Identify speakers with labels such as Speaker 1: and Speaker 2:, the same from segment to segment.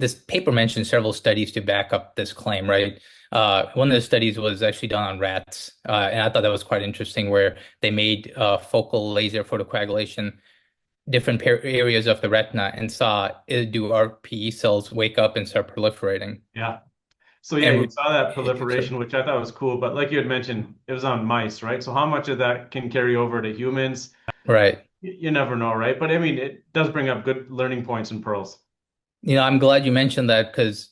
Speaker 1: this paper mentioned several studies to back up this claim, right? One of the studies was actually done on rats, and I thought that was quite interesting, where they made focal laser photocoagulation different areas of the retina and saw do RPE cells wake up and start proliferating.
Speaker 2: Yeah. So yeah, you
Speaker 1: And
Speaker 2: saw that
Speaker 1: sorry.
Speaker 2: proliferation, which I thought was cool. But like you had mentioned, it was on mice, right? So how much of that can carry over to humans?
Speaker 1: Right.
Speaker 2: You never know, right? But I mean, it does bring up good learning points and pearls.
Speaker 1: I'm glad you mentioned that because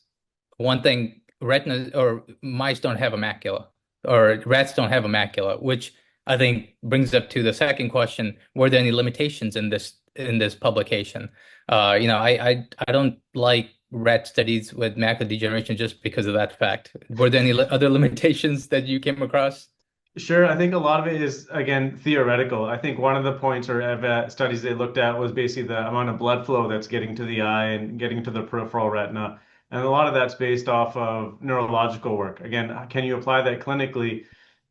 Speaker 1: one thing, retina or mice don't have a macula, or rats don't have a macula, which I think brings up to the second question: were there any limitations in this publication? I don't like rat studies with macular degeneration just because of that fact. Were there any other limitations that you came across?
Speaker 2: Sure, I think a lot of it is, again, theoretical. I think one of the points or studies they looked at was basically the amount of blood flow that's getting to the eye and getting to the peripheral retina. And a lot of that's based off of neurological work. Again, can you apply that clinically?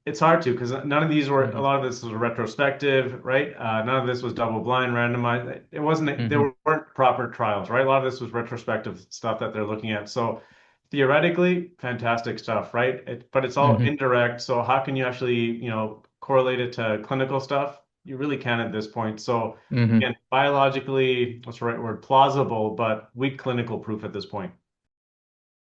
Speaker 2: It's hard to, because none of these were, a
Speaker 1: Hmm.
Speaker 2: lot of this was retrospective, right? None of this was double blind, randomized. It wasn't,
Speaker 1: Hmm.
Speaker 2: there weren't proper trials, right? A lot of this was retrospective stuff that they're looking at. So theoretically, fantastic stuff, right? But it's all
Speaker 1: Hmm.
Speaker 2: indirect. So how can you actually, correlate it to clinical stuff? You really can at this point. So
Speaker 1: Hmm.
Speaker 2: again, biologically, what's the right word? Plausible, but weak clinical proof at this point.